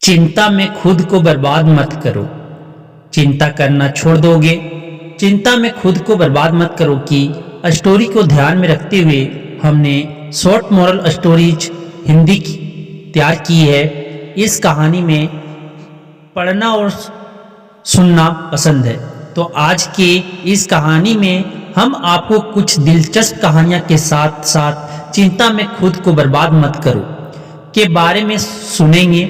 चिंता में खुद को बर्बाद मत करो। चिंता करना छोड़ दोगे। चिंता में खुद को बर्बाद मत करो की स्टोरी को ध्यान में रखते हुए हमने शॉर्ट मॉरल स्टोरीज हिंदी की तैयार की है। इस कहानी में पढ़ना और सुनना पसंद है, तो आज के इस कहानी में हम आपको कुछ दिलचस्प कहानियां के साथ साथ चिंता में खुद को बर्बाद मत करो के बारे में सुनेंगे,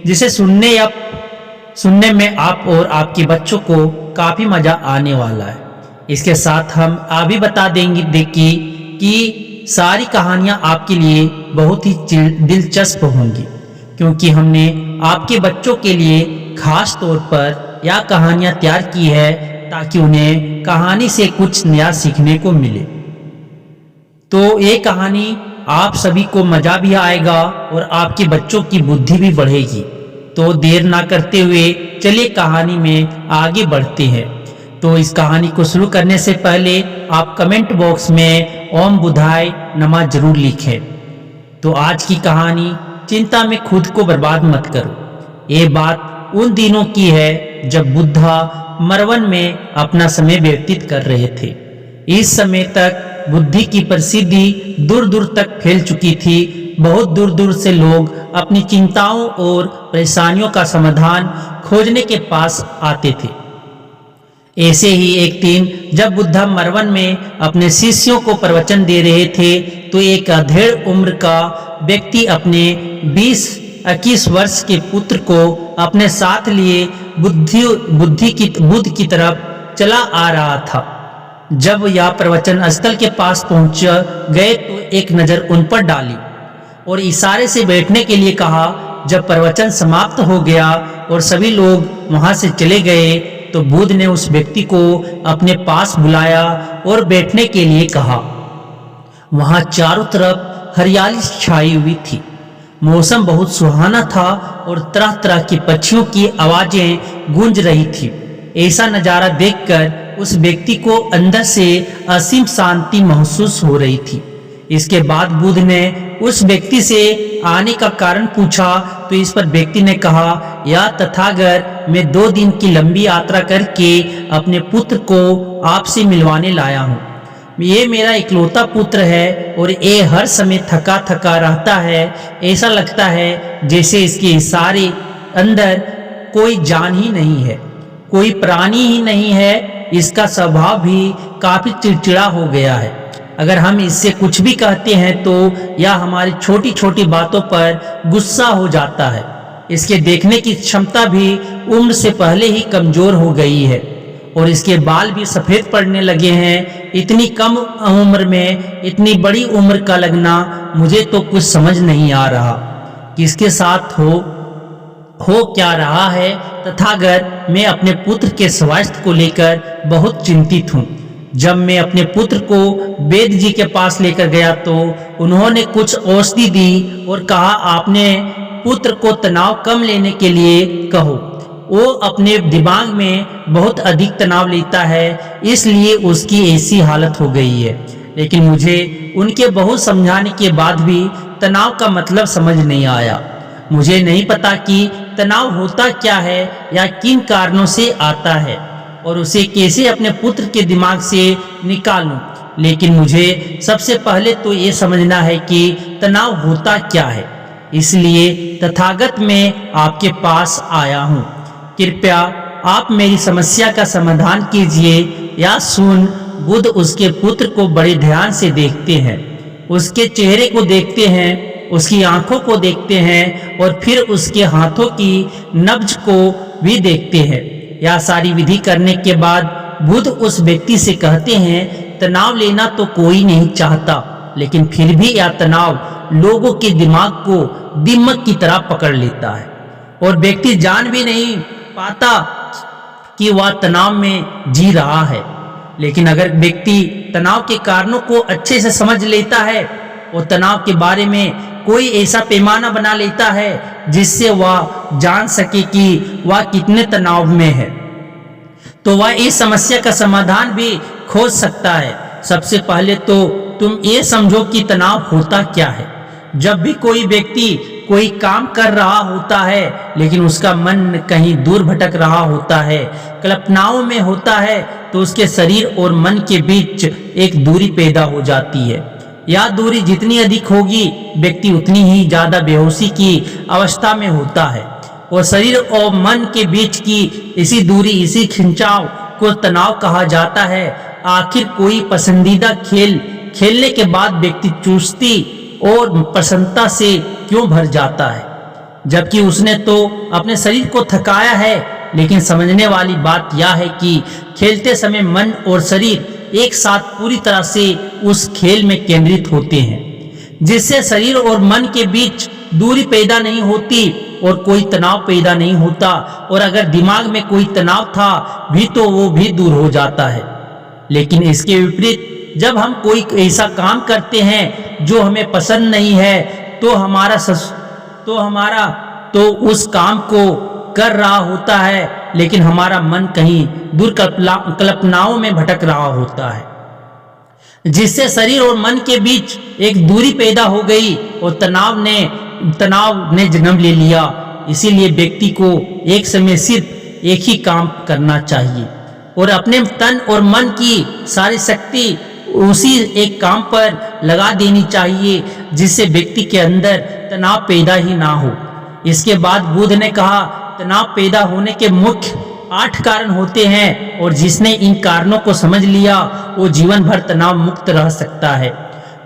जिसे सुनने में आप और आपके बच्चों को काफ़ी मज़ा आने वाला है। इसके साथ हम भी बता देंगे कि सारी कहानियाँ आपके लिए बहुत ही दिलचस्प होंगी, क्योंकि हमने आपके बच्चों के लिए खास तौर पर यह कहानियाँ तैयार की है ताकि उन्हें कहानी से कुछ नया सीखने को मिले। तो ये कहानी आप सभी को मज़ा भी आएगा और आपके बच्चों की बुद्धि भी बढ़ेगी। तो देर ना करते हुए चलिए कहानी में आगे बढ़ते हैं। तो इस कहानी को शुरू करने से पहले आप कमेंट बॉक्स में ओम बुधाय नमः जरूर लिखें। तो आज की कहानी चिंता में खुद को बर्बाद मत करो। ये बात उन दिनों की है जब बुद्धा मरवन में अपना समय व्यतीत कर रहे थे। इस समय तक बुद्धि की प्रसिद्धि दूर दूर तक फैल चुकी थी। बहुत दूर दूर से लोग अपनी चिंताओं और परेशानियों का समाधान खोजने के पास आते थे। ऐसे ही एक दिन जब बुद्धा मरवन में अपने शिष्यों को प्रवचन दे रहे थे, तो एक अधेड़ उम्र का व्यक्ति अपने 20-21 वर्ष के पुत्र को अपने साथ लिए बुद्ध की तरफ चला आ रहा था। जब यह प्रवचन स्थल के पास पहुंच गए तो एक नज़र उन पर डाली और इशारे से बैठने के लिए कहा। जब प्रवचन समाप्त हो गया और सभी लोग वहां से चले गए, तो बुद्ध ने उस व्यक्ति को अपने पास बुलाया और बैठने के लिए कहा। वहां चारों तरफ हरियाली छाई हुई थी। मौसम बहुत सुहाना था और तरह तरह की पक्षियों की आवाजें गूंज रही थी। ऐसा नज़ारा देखकर उस व्यक्ति को अंदर से असीम शांति महसूस हो रही थी। इसके बाद बुद्ध ने उस व्यक्ति से आने का कारण पूछा, तो इस पर व्यक्ति ने कहा, या तथागत, मैं 2 दिन की लंबी यात्रा करके अपने पुत्र को आपसे मिलवाने लाया हूँ। ये मेरा इकलौता पुत्र है और ये हर समय थका थका रहता है। ऐसा लगता है जैसे इसके सारे अंदर कोई जान ही नहीं है, कोई प्राणी ही नहीं है। इसका स्वभाव भी काफी चिड़चिड़ा हो गया है। अगर हम इससे कुछ भी कहते हैं तो यह हमारी छोटी छोटी बातों पर गुस्सा हो जाता है। इसके देखने की क्षमता भी उम्र से पहले ही कमजोर हो गई है और इसके बाल भी सफेद पड़ने लगे हैं। इतनी कम उम्र में इतनी बड़ी उम्र का लगना, मुझे तो कुछ समझ नहीं आ रहा कि इसके साथ हो क्या रहा है। तथागत, मैं अपने पुत्र के स्वास्थ्य को लेकर बहुत चिंतित हूँ। जब मैं अपने पुत्र को वैद्य जी के पास लेकर गया तो उन्होंने कुछ औषधि दी और कहा, आपने पुत्र को तनाव कम लेने के लिए कहो। वो अपने दिमाग में बहुत अधिक तनाव लेता है, इसलिए उसकी ऐसी हालत हो गई है। लेकिन मुझे उनके बहुत समझाने के बाद भी तनाव का मतलब समझ नहीं आया। मुझे नहीं पता कि तनाव होता क्या है या किन कारणों से आता है और उसे कैसे अपने पुत्र के दिमाग से निकालूं। लेकिन मुझे सबसे पहले तो ये समझना है कि तनाव होता क्या है। इसलिए तथागत मैं आपके पास आया हूँ। कृपया आप मेरी समस्या का समाधान कीजिए। या सुन। बुद्ध उसके पुत्र को बड़े ध्यान से देखते हैं, उसके चेहरे को देखते हैं, उसकी आंखों को देखते हैं और फिर उसके हाथों की नब्ज को भी देखते हैं। यह सारी विधि करने के बाद बुद्ध उस व्यक्ति से कहते हैं, तनाव लेना तो कोई नहीं चाहता, लेकिन फिर भी यह तनाव लोगों के दिमाग को दीमक की तरह पकड़ लेता है और व्यक्ति जान भी नहीं पाता कि वह तनाव में जी रहा है। लेकिन अगर व्यक्ति तनाव के कारणों को अच्छे से समझ लेता है और तनाव के बारे में कोई ऐसा पैमाना बना लेता है जिससे वह जान सके कि वह कितने तनाव में है, तो वह इस समस्या का समाधान भी खोज सकता है। सबसे पहले तो तुम ये समझो कि तनाव होता क्या है। जब भी कोई व्यक्ति कोई काम कर रहा होता है लेकिन उसका मन कहीं दूर भटक रहा होता है, कल्पनाओं में होता है, तो उसके शरीर और मन के बीच एक दूरी पैदा हो जाती है। यह दूरी जितनी अधिक होगी व्यक्ति उतनी ही ज्यादा बेहोशी की अवस्था में होता है। और शरीर और मन के बीच की इसी दूरी, इसी खिंचाव को तनाव कहा जाता है। आखिर कोई पसंदीदा खेल खेलने के बाद व्यक्ति चुस्ती और प्रसन्नता से क्यों भर जाता है, जबकि उसने तो अपने शरीर को थकाया है। लेकिन समझने वाली बात यह है कि खेलते समय मन और शरीर एक साथ पूरी तरह से उस खेल में केंद्रित होते हैं, जिससे शरीर और मन के बीच दूरी पैदा नहीं होती और कोई तनाव पैदा नहीं होता। और अगर दिमाग में कोई तनाव था भी तो वो भी दूर हो जाता है। लेकिन इसके विपरीत जब हम कोई ऐसा काम करते हैं जो हमें पसंद नहीं है तो उस काम को कर रहा होता है, लेकिन हमारा मन कहीं दूर कल्पनाओं में भटक रहा होता है, जिससे शरीर और मन के बीच एक दूरी पैदा हो गई और तनाव ने जन्म ले लिया। इसीलिए व्यक्ति को एक समय सिर्फ एक ही काम करना चाहिए और अपने तन और मन की सारी शक्ति उसी एक काम पर लगा देनी चाहिए, जिससे व्यक्ति के अंदर तनाव पैदा ही ना हो। इसके बाद बुद्ध ने कहा, तनाव पैदा होने के मुख्य 8 कारण होते हैं और जिसने इन कारणों को समझ लिया वो जीवन भर तनाव मुक्त रह सकता है।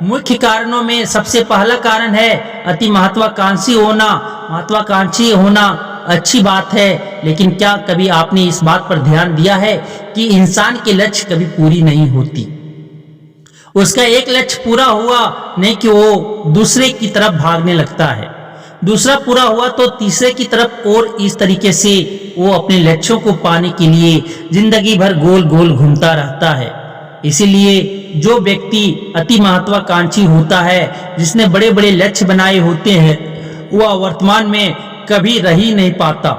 मुख्य कारणों में सबसे पहला कारण है अति महत्वाकांक्षी होना। महत्वाकांक्षी होना अच्छी बात है, लेकिन क्या कभी आपने इस बात पर ध्यान दिया है कि इंसान के लक्ष्य कभी पूरी नहीं होती। उसका एक लक्ष्य पूरा हुआ नहीं कि वो दूसरे की तरफ भागने लगता है, दूसरा पूरा हुआ तो तीसरे की तरफ, और इस तरीके से वो अपने लक्ष्यों को पाने के लिए जिंदगी भर गोल गोल घूमता रहता है। इसीलिए जो व्यक्ति अति महत्वाकांक्षी होता है, जिसने बड़े बड़े लक्ष्य बनाए होते हैं, वह वर्तमान में कभी रह ही नहीं पाता।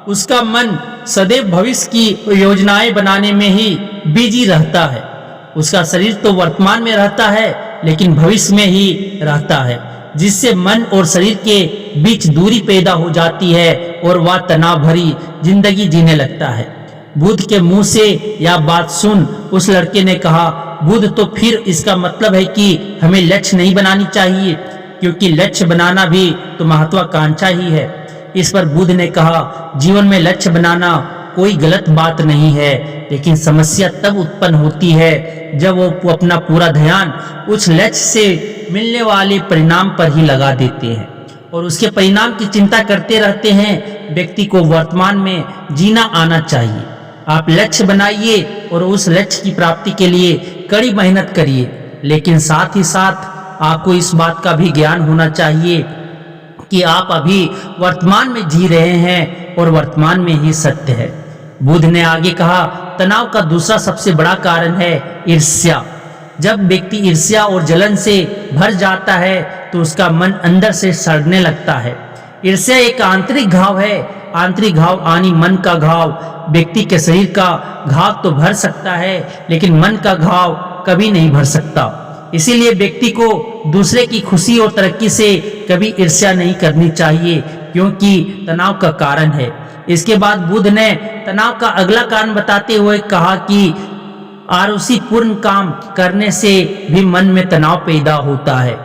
उसका मन सदैव भविष्य की योजनाएं बनाने में ही बिजी रहता है। उसका शरीर तो वर्तमान में रहता है लेकिन भविष्य में ही रहता है, जिससे मन और शरीर के बीच दूरी पैदा हो जाती है और वह तनाव भरी जिंदगी जीने लगता है। बुद्ध के मुंह से यह बात सुन उस लड़के ने कहा, बुद्ध, तो फिर इसका मतलब है कि हमें लक्ष्य नहीं बनानी चाहिए, क्योंकि लक्ष्य बनाना भी तो महत्वाकांक्षा ही है। इस पर बुद्ध ने कहा, जीवन में लक्ष्य बनाना कोई गलत बात नहीं है, लेकिन समस्या तब उत्पन्न होती है जब वो अपना पूरा ध्यान उस लक्ष्य से मिलने वाले परिणाम पर ही लगा देते हैं और उसके परिणाम की चिंता करते रहते हैं। व्यक्ति को वर्तमान में जीना आना चाहिए। आप लक्ष्य बनाइए और उस लक्ष्य की प्राप्ति के लिए कड़ी मेहनत करिए, लेकिन साथ ही साथ आपको इस बात का भी ज्ञान होना चाहिए कि आप अभी वर्तमान में जी रहे हैं और वर्तमान में ही सत्य है। बुद्ध ने आगे कहा, तनाव का दूसरा सबसे बड़ा कारण है ईर्ष्या। जब व्यक्ति ईर्ष्या और जलन से भर जाता है तो उसका मन अंदर से सड़ने लगता है। ईर्ष्या एक आंतरिक घाव है। आंतरिक घाव यानी मन का घाव। व्यक्ति के शरीर का घाव तो भर सकता है, लेकिन मन का घाव कभी नहीं भर सकता। इसीलिए व्यक्ति को दूसरे की खुशी और तरक्की से कभी ईर्ष्या नहीं करनी चाहिए, क्योंकि तनाव का कारण है। इसके बाद बुद्ध ने तनाव का अगला कारण बताते हुए कहा कि आरुषिपूर्ण काम करने से भी मन में तनाव पैदा होता है।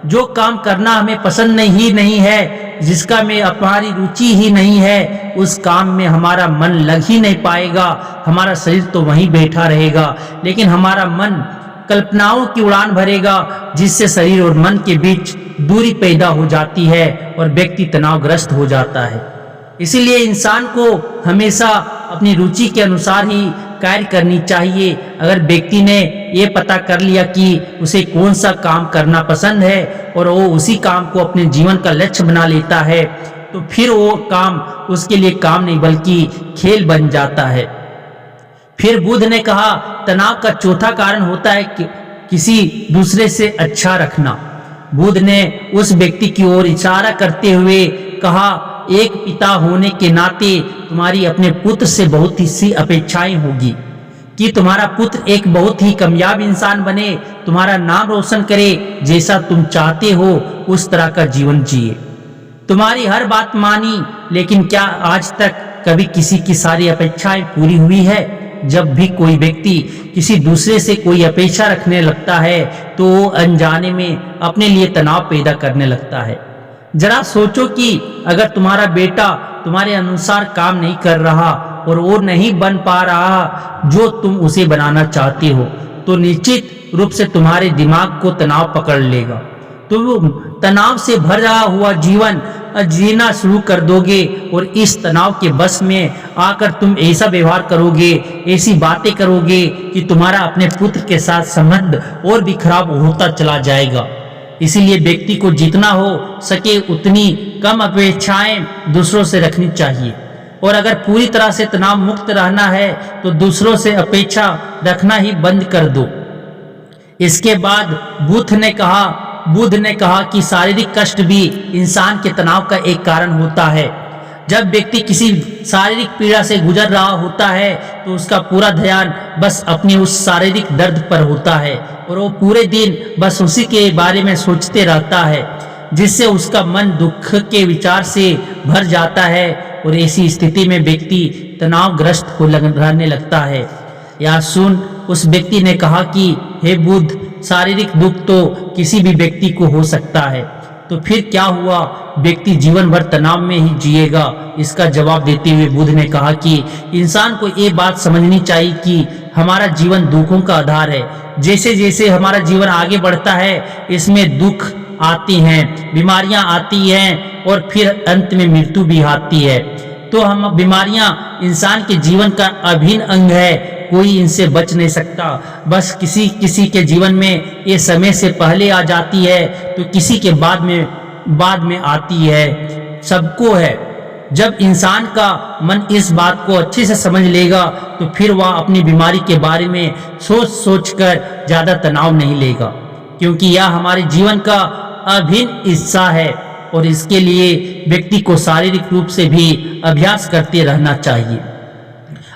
जो काम करना हमें पसंद नहीं है, जिसका में हमारी रुचि ही नहीं है, उस काम में हमारा मन लग ही नहीं पाएगा। हमारा शरीर तो वहीं बैठा रहेगा, लेकिन हमारा मन कल्पनाओं की उड़ान भरेगा, जिससे शरीर और मन के बीच दूरी पैदा हो जाती है और व्यक्ति तनावग्रस्त हो जाता है। इसीलिए इंसान को हमेशा अपनी रुचि के अनुसार ही कार्य करनी चाहिए। अगर व्यक्ति ने ये पता कर लिया कि उसे कौन सा काम करना पसंद है और वो उसी काम को अपने जीवन का लक्ष्य बना लेता है, तो फिर वो काम उसके लिए काम नहीं बल्कि खेल बन जाता है। फिर बुद्ध ने कहा, तनाव का चौथा कारण होता है कि किसी दूसरे से अच्छा रखना। बुद्ध ने उस व्यक्ति की ओर इशारा करते हुए कहा, एक पिता होने के नाते तुम्हारी अपने पुत्र से बहुत ही सी अपेक्षाएं होगी कि तुम्हारा पुत्र एक बहुत ही कामयाब इंसान बने, तुम्हारा नाम रोशन करे, जैसा तुम चाहते हो उस तरह का जीवन जिए। तुम्हारी हर बात मानी, लेकिन क्या आज तक कभी किसी की सारी अपेक्षाएं पूरी हुई है? जब भी कोई व्यक्ति किसी दूसरे से कोई अपेक्षा रखने लगता है तो वो अनजाने में अपने लिए तनाव पैदा करने लगता है। जरा सोचो कि अगर तुम्हारा बेटा तुम्हारे अनुसार काम नहीं कर रहा और वो नहीं बन पा रहा जो तुम उसे बनाना चाहते हो, तो निश्चित रूप से तुम्हारे दिमाग को तनाव पकड़ लेगा। तुम तनाव से भरा हुआ जीवन जीना शुरू कर दोगे और इस तनाव के बस में आकर तुम ऐसा व्यवहार करोगे, ऐसी बातें करोगे कि तुम्हारा अपने पुत्र के साथ संबंध और भी खराब होता चला जाएगा। इसीलिए व्यक्ति को जितना हो सके उतनी कम अपेक्षाएं दूसरों से रखनी चाहिए, और अगर पूरी तरह से तनाव मुक्त रहना है तो दूसरों से अपेक्षा रखना ही बंद कर दो। इसके बाद बुद्ध ने कहा कि शारीरिक कष्ट भी इंसान के तनाव का एक कारण होता है। जब व्यक्ति किसी शारीरिक पीड़ा से गुजर रहा होता है तो उसका पूरा ध्यान बस अपने उस शारीरिक दर्द पर होता है और वो पूरे दिन बस उसी के बारे में सोचते रहता है, जिससे उसका मन दुख के विचार से भर जाता है और ऐसी स्थिति में व्यक्ति तनावग्रस्त रहने लगता है। या सुन, उस व्यक्ति ने कहा कि हे बुद्ध, शारीरिक दुख तो किसी भी व्यक्ति को हो सकता है, तो फिर क्या हुआ? व्यक्ति जीवन भर तनाव में ही जिएगा? इसका जवाब देते हुए बुद्ध ने कहा कि इंसान को ये बात समझनी चाहिए कि हमारा जीवन दुखों का आधार है। जैसे जैसे हमारा जीवन आगे बढ़ता है इसमें दुख आती हैं, बीमारियां आती हैं और फिर अंत में मृत्यु भी आती है। तो हम बीमारियां इंसान के जीवन का अभिन्न अंग है, कोई इनसे बच नहीं सकता। बस किसी किसी के जीवन में ये समय से पहले आ जाती है तो किसी के बाद में आती है, सबको है। जब इंसान का मन इस बात को अच्छे से समझ लेगा तो फिर वह अपनी बीमारी के बारे में सोच कर ज्यादा तनाव नहीं लेगा, क्योंकि यह हमारे जीवन का अभिन्न हिस्सा है और इसके लिए व्यक्ति को शारीरिक रूप से भी अभ्यास करते रहना चाहिए।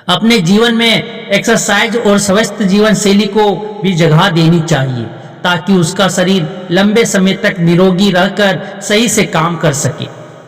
अपने जीवन में एक्सरसाइज और स्वस्थ जीवन शैली को भी जगह देनी चाहिए ताकि उसका शरीर लंबे समय तक निरोगी रहकर सही से काम कर सके।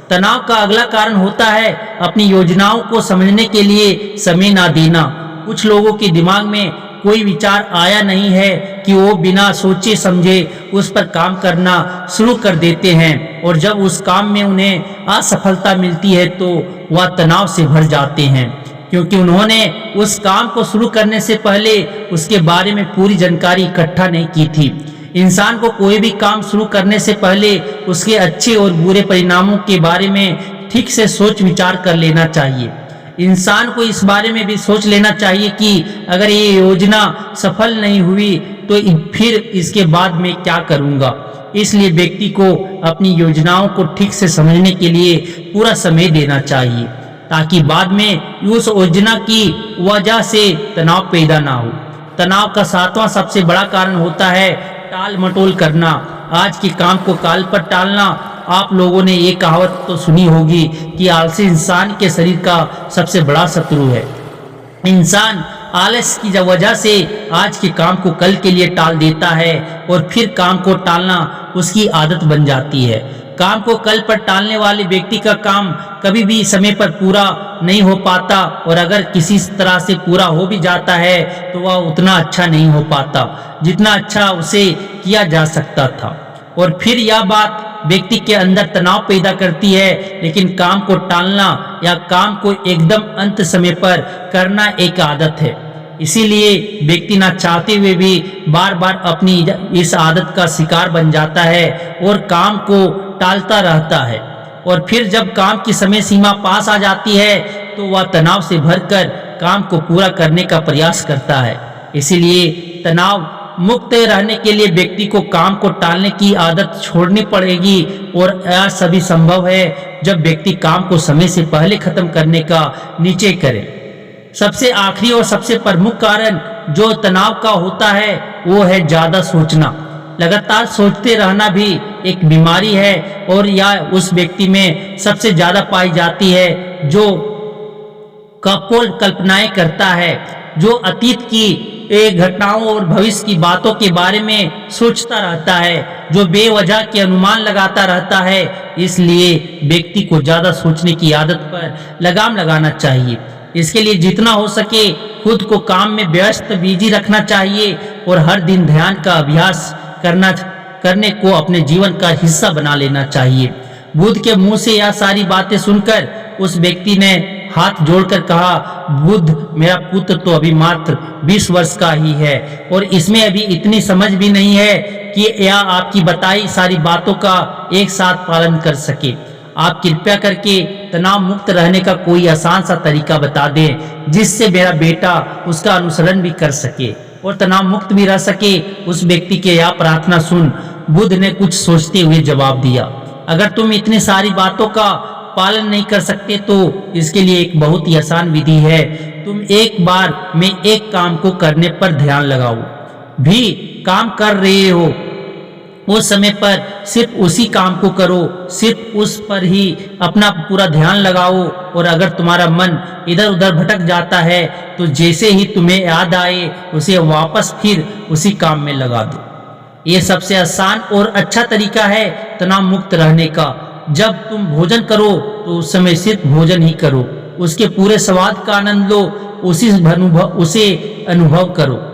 तनाव का अगला कारण होता है अपनी योजनाओं को समझने के लिए समय ना देना। कुछ लोगों के दिमाग में कोई विचार आया नहीं है कि वो बिना सोचे समझे उस पर काम करना शुरू कर देते हैं, और जब उस काम में उन्हें असफलता मिलती है तो वह तनाव से भर जाते हैं, क्योंकि उन्होंने उस काम को शुरू करने से पहले उसके बारे में पूरी जानकारी इकट्ठा नहीं की थी। इंसान को कोई भी काम शुरू करने से पहले उसके अच्छे और बुरे परिणामों के बारे में ठीक से सोच विचार कर लेना चाहिए। इंसान को इस बारे में भी सोच लेना चाहिए कि अगर ये योजना सफल नहीं हुई तो फिर इसके बाद मैं क्या करूंगा। इसलिए व्यक्ति को अपनी योजनाओं को ठीक से समझने के लिए पूरा समय देना चाहिए ताकि बाद में उस योजना की वजह से तनाव पैदा ना हो। तनाव का 7वां सबसे बड़ा कारण होता है टाल मटोल करना, आज के काम को काल पर टालना। आप लोगों ने ये कहावत तो सुनी होगी कि आलसी इंसान के शरीर का सबसे बड़ा शत्रु है। इंसान आलस की वजह से आज के काम को कल के लिए टाल देता है और फिर काम को टालना उसकी आदत बन जाती है। काम को कल पर टालने वाले व्यक्ति का काम कभी भी समय पर पूरा नहीं हो पाता, और अगर किसी तरह से पूरा हो भी जाता है तो वह उतना अच्छा नहीं हो पाता जितना अच्छा उसे किया जा सकता था। और फिर यह बात व्यक्ति के अंदर तनाव पैदा करती है। लेकिन काम को टालना या काम को एकदम अंत समय पर करना एक आदत है, इसीलिए व्यक्ति ना चाहते हुए भी बार बार अपनी इस आदत का शिकार बन जाता है और काम को टालता रहता है। और फिर जब काम की समय सीमा पास आ जाती है तो वह तनाव से भरकर काम को पूरा करने का प्रयास करता है। इसीलिए तनाव मुक्त रहने के लिए व्यक्ति को काम को टालने की आदत छोड़नी पड़ेगी, और यह सभी संभव है जब व्यक्ति काम को समय से पहले खत्म करने का निश्चय करे। सबसे आखिरी और सबसे प्रमुख कारण जो तनाव का होता है वो है ज्यादा सोचना। लगातार सोचते रहना भी एक बीमारी है, और यह उस व्यक्ति में सबसे ज्यादा पाई जाती है जो कपोल कल्पनाएं करता है, जो अतीत की घटनाओं और भविष्य की बातों के बारे में सोचता रहता है, जो बेवजह के अनुमान लगाता रहता है। इसलिए व्यक्ति को ज्यादा सोचने की आदत पर लगाम लगाना चाहिए। इसके लिए जितना हो सके खुद को काम में व्यस्त बिजी रखना चाहिए और हर दिन ध्यान का अभ्यास करने को अपने जीवन का हिस्सा बना लेना चाहिए। बुद्ध के मुंह से यह सारी बातें सुनकर उस व्यक्ति ने हाथ जोड़कर कहा, बुद्ध, मेरा पुत्र तो अभी मात्र 20 वर्ष का ही है और इसमें अभी इतनी समझ भी नहीं है कि यह आपकी बताई सारी बातों का एक साथ पालन कर सके। आप कृपया करके तनाव मुक्त रहने का कोई आसान सा तरीका बता दें जिससे मेरा बेटा उसका अनुसरण भी कर सके और तनाव मुक्त भी रह सके। उस व्यक्ति के यह प्रार्थना सुन बुद्ध ने कुछ सोचते हुए जवाब दिया, अगर तुम इतनी सारी बातों का पालन नहीं कर सकते तो इसके लिए एक बहुत ही आसान विधि है। तुम एक बार में एक काम को करने पर ध्यान लगाओ। भी काम कर रहे हो उस समय पर सिर्फ उसी काम को करो, सिर्फ उस पर ही अपना पूरा ध्यान लगाओ। और अगर तुम्हारा मन इधर उधर भटक जाता है तो जैसे ही तुम्हें याद आए उसे वापस फिर उसी काम में लगा दो। ये सबसे आसान और अच्छा तरीका है तनाव मुक्त रहने का। जब तुम भोजन करो तो उस समय सिर्फ भोजन ही करो, उसके पूरे स्वाद का आनंद लो, उसे अनुभव करो।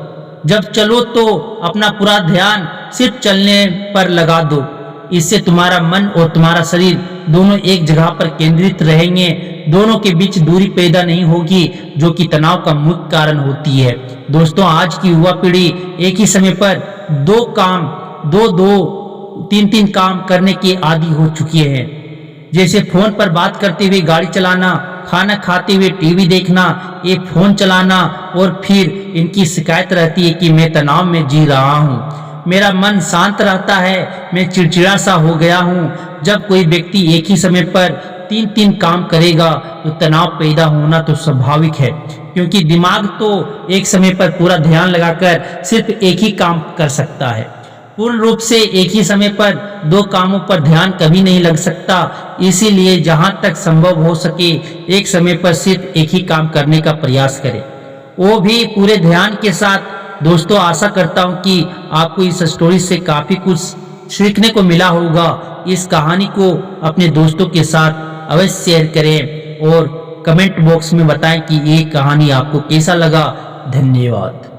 जब चलो तो अपना पूरा ध्यान सिर्फ चलने पर लगा दो। इससे तुम्हारा मन और तुम्हारा शरीर दोनों एक जगह पर केंद्रित रहेंगे, दोनों के बीच दूरी पैदा नहीं होगी जो कि तनाव का मुख्य कारण होती है। दोस्तों, आज की युवा पीढ़ी एक ही समय पर तीन तीन काम करने के आदी हो चुकी है, जैसे फोन पर बात करते हुए गाड़ी चलाना, खाना खाते हुए टीवी देखना, ये फोन चलाना और फिर इनकी शिकायत रहती है कि मैं तनाव में जी रहा हूँ, मेरा मन शांत रहता है, मैं चिड़चिड़ा सा हो गया हूँ। जब कोई व्यक्ति एक ही समय पर तीन तीन काम करेगा तो तनाव पैदा होना तो स्वाभाविक है, क्योंकि दिमाग तो एक समय पर पूरा ध्यान लगाकर सिर्फ एक ही काम कर सकता है। पूर्ण रूप से एक ही समय पर दो कामों पर ध्यान कभी नहीं लग सकता। इसीलिए जहां तक संभव हो सके एक समय पर सिर्फ एक ही काम करने का प्रयास करें, वो भी पूरे ध्यान के साथ। दोस्तों, आशा करता हूं कि आपको इस स्टोरी से काफी कुछ सीखने को मिला होगा। इस कहानी को अपने दोस्तों के साथ अवश्य शेयर करें और कमेंट बॉक्स में बताएं कि ये कहानी आपको कैसा लगा। धन्यवाद।